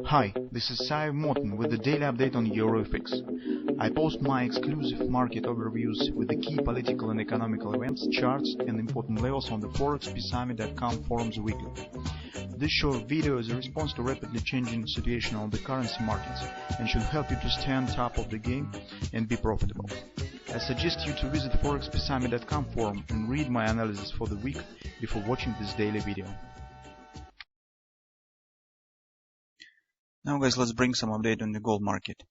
Hi, this is Sive Morten with the daily update on EuroFX. I post my exclusive market overviews with the key political and economical events, charts and important levels on the ForexPeaceArmy.com forums weekly. This short video is a response to rapidly changing situation on the currency markets and should help you to stay on top of the game and be profitable. I suggest you to visit ForexPeaceArmy.com forum and read my analysis for the week before watching this daily video. Now guys, let's bring some update on the gold market.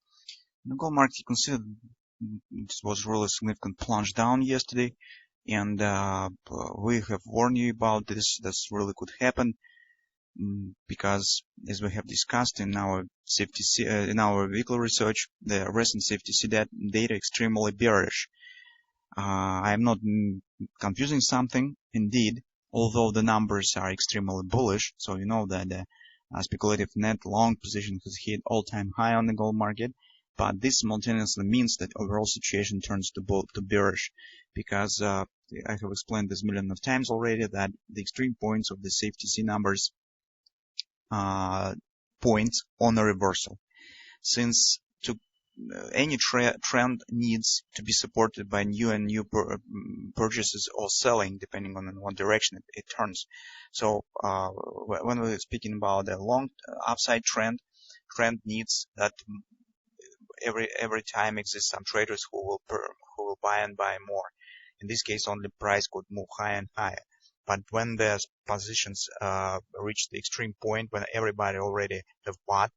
In the gold market, you can see this was really significant plunge down yesterday, and we have warned you about this. This really could happen because, as we have discussed in our weekly research, the recent CFTC data extremely bearish. I am not confusing something. Indeed, although the numbers are extremely bullish, so you know that the speculative net long position has hit all-time high on the gold market, but this simultaneously means that overall situation turns to bearish, because I have explained this millions of times already that the extreme points of the CFTC numbers points on a reversal. Since any trend needs to be supported by new purchases or selling, depending on in what direction it turns. So when we're speaking about a long upside trend needs that every time exists some traders who will buy and buy more. In this case, only price could move higher and higher. But when the positions reach the extreme point, when everybody already have bought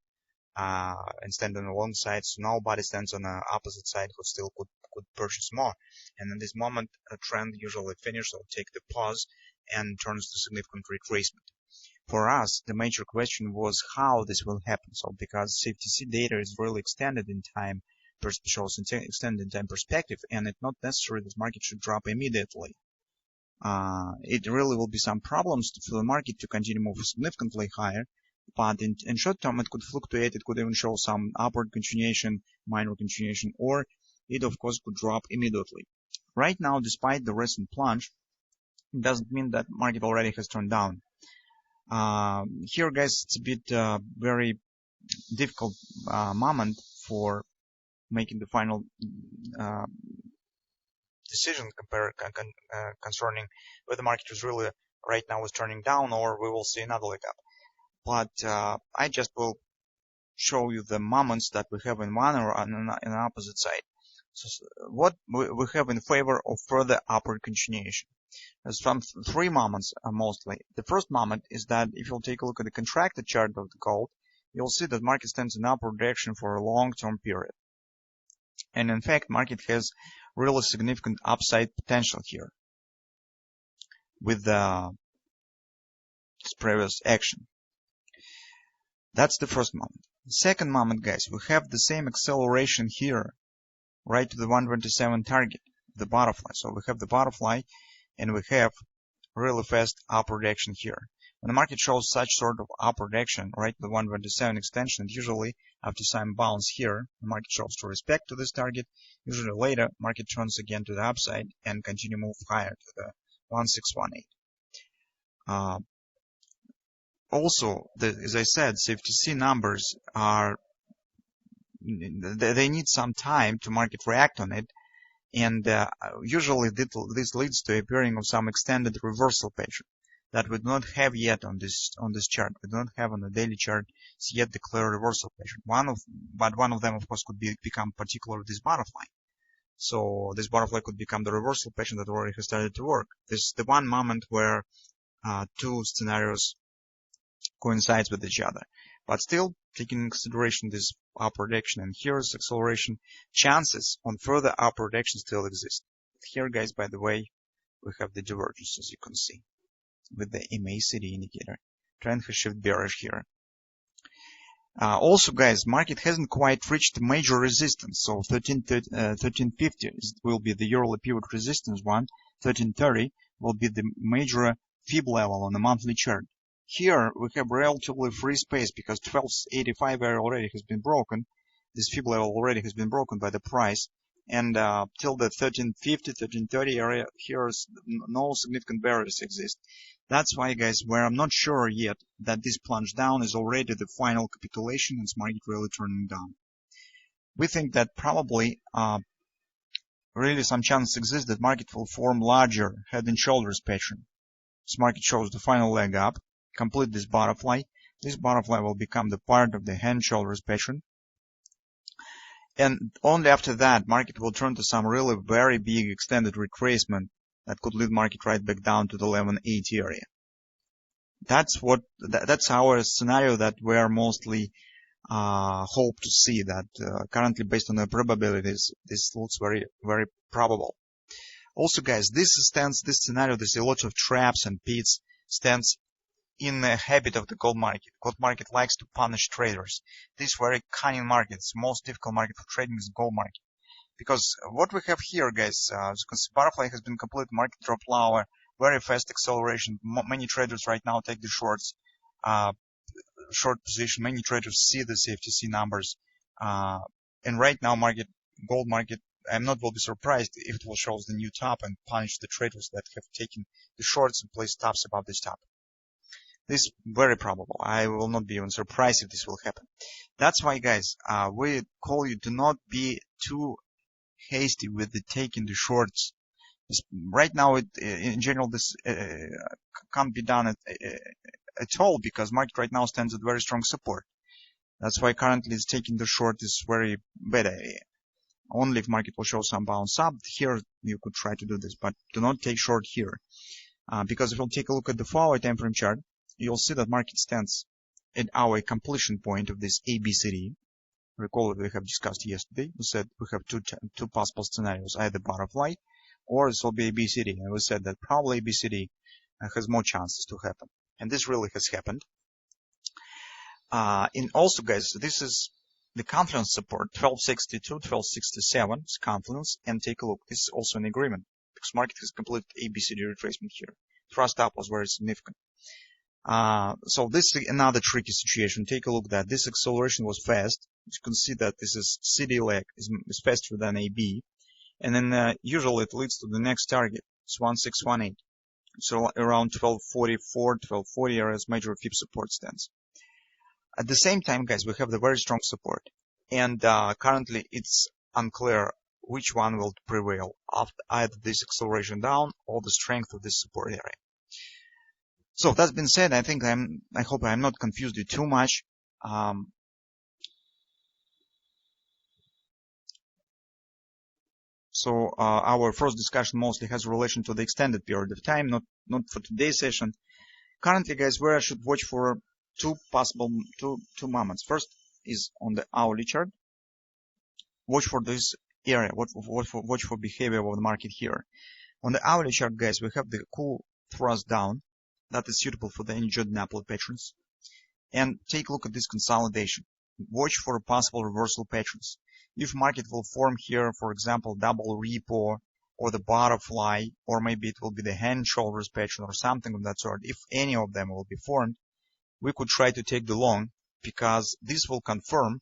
and stand on the long side, so nobody stands on the opposite side who still could purchase more. And in this moment, a trend usually finishes or take the pause and turns to significant retracement. For us, the major question was how this will happen. So because CFTC data is really extended in time, shows extended in time perspective, and it's not necessary this market should drop immediately. It really will be some problems for the market to continue moving significantly higher. But in short term, it could fluctuate. It could even show some upward continuation, minor continuation, or it, of course, could drop immediately. Right now, despite the recent plunge, it doesn't mean that market already has turned down. Here, guys, it's a bit very difficult moment for making the final decision concerning whether the market is really right now is turning down or we will see another leg up. But I just will show you the moments that we have in one or on an opposite side. So what we have in favor of further upward continuation. There's from three moments mostly. The first moment is that if you'll take a look at the contracted chart of the gold, you'll see that market stands in upward direction for a long-term period. And in fact, market has really significant upside potential here with this previous action. That's the first moment. The second moment, guys, we have the same acceleration here, right to the 127 target, the butterfly. So we have the butterfly, and we have really fast upward action here. When the market shows such sort of upward action, right to the 127 extension, usually after some bounce here, the market shows to respect to this target. Usually later, market turns again to the upside and continue move higher to the 1618. Also, as I said, CFTC numbers they need some time to market react on it, and usually this leads to appearing of some extended reversal pattern that we do not have yet on this chart. We do not have on the daily chart yet the clear reversal pattern. But one of them, of course, could become particular this butterfly. So this butterfly could become the reversal pattern that already has started to work. This is the one moment where two scenarios coincides with each other. But still, taking into consideration this upward action and here's acceleration, chances on further upward action still exist. Here, guys, by the way, we have the divergence, as you can see, with the MACD indicator. Trend has shifted bearish here. Also, guys, market hasn't quite reached major resistance. So 1350 will be the yearly pivot resistance one. 1330 will be the major fib level on the monthly chart. Here we have relatively free space because 1285 area already has been broken. This fib level already has been broken by the price, and till the 1350, 1330 area, here no significant barriers exist. That's why, guys, where I'm not sure yet that this plunge down is already the final capitulation and market really turning down. We think that probably really some chance exists that market will form larger head and shoulders pattern. This market shows the final leg up, complete this butterfly. This butterfly will become the part of the head and shoulders pattern. And only after that, market will turn to some really very big extended retracement that could lead market right back down to the 1180 area. That's our scenario that we are mostly hope to see. That currently, based on the probabilities, this looks very, very probable. Also, guys, this scenario, there's a lot of traps and pits, stands in the habit of the gold market. Gold market likes to punish traders. This very cunning market, it's the most difficult market for trading is gold market. Because what we have here, guys, as you can see, butterfly has been complete, market drop lower, very fast acceleration. Many traders right now take the shorts, short position. Many traders see the CFTC numbers, and right now, gold market, I'm not will be surprised if it will show the new top and punish the traders that have taken the shorts and placed stops above this top. This is very probable. I will not be even surprised if this will happen. That's why, guys, we call you to not be too hasty with the taking the shorts. Right now, in general, this can't be done at all because market right now stands at very strong support. That's why currently it's taking the short is very bad area. Only if market will show some bounce up here, you could try to do this, but do not take short here. Because if we'll take a look at the 4-hour time frame chart, you'll see that market stands at our completion point of this ABCD. Recall that we have discussed yesterday. We said we have two possible scenarios, either butterfly or this will be ABCD. And we said that probably ABCD has more chances to happen. And this really has happened. And also, guys, this is the confluence support, 1262, 1267, it's confluence. And take a look, this is also an agreement because market has completed ABCD retracement here. Thrust up was very significant. So this is another tricky situation. Take a look that this acceleration was fast. You can see that this is CD leg is faster than AB. And then usually it leads to the next target. It's 1618. So around 1244, 1240 areas major FIB support stands. At the same time, guys, we have the very strong support. And currently it's unclear which one will prevail after either this acceleration down or the strength of this support area. So that's been said, I hope I'm not confused you too much. So our first discussion mostly has relation to the extended period of time, not for today's session. Currently, guys, where I should watch for two moments. First is on the hourly chart. Watch for this area. Watch for behavior of the market here. On the hourly chart, guys, we have the cool thrust down that is suitable for the Jordan-Napoli patterns. And take a look at this consolidation. Watch for possible reversal patterns. If market will form here, for example, double repo or the butterfly, or maybe it will be the hand shoulders pattern or something of that sort, if any of them will be formed, we could try to take the long because this will confirm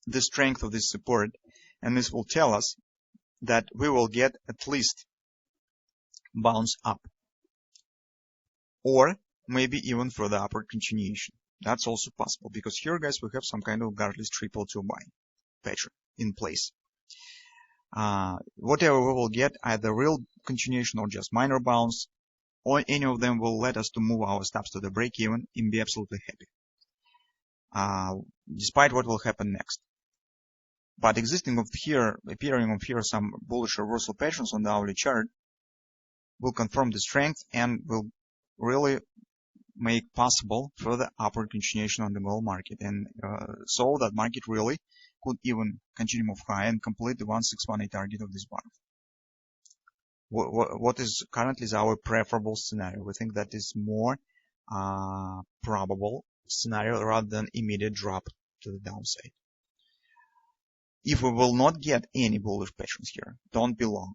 the strength of this support, and this will tell us that we will get at least bounce up or maybe even further upward continuation. That's also possible because here, guys, we have some kind of regardless triple to buy pattern in place. Whatever we will get, either real continuation or just minor bounce, or any of them will let us to move our stops to the break even and be absolutely happy, despite what will happen next. But appearing of here some bullish reversal patterns on the hourly chart will confirm the strength and will really make possible further upward continuation on the gold market, and so that market really could even continue move high and complete the 1618 target of this bar. What is currently our preferable scenario? We think that is more probable scenario rather than immediate drop to the downside. If we will not get any bullish patterns here, don't be long,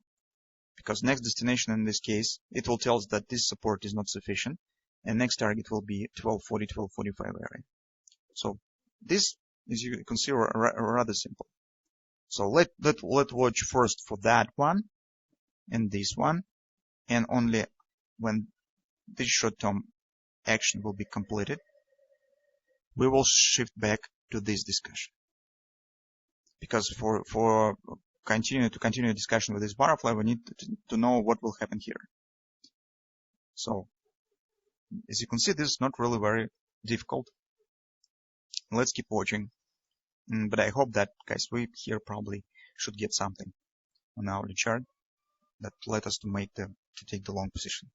because next destination in this case, it will tell us that this support is not sufficient, and next target will be 1240, 1245 area. So this, as you can see, rather simple. So let's watch first for that one and this one, and only when this short-term action will be completed, we will shift back to this discussion. Because for continue discussion with this butterfly, we need to know what will happen here. So as you can see, this is not really very difficult. Let's keep watching. But I hope that, guys, we here probably should get something on our chart that led us to take the long position.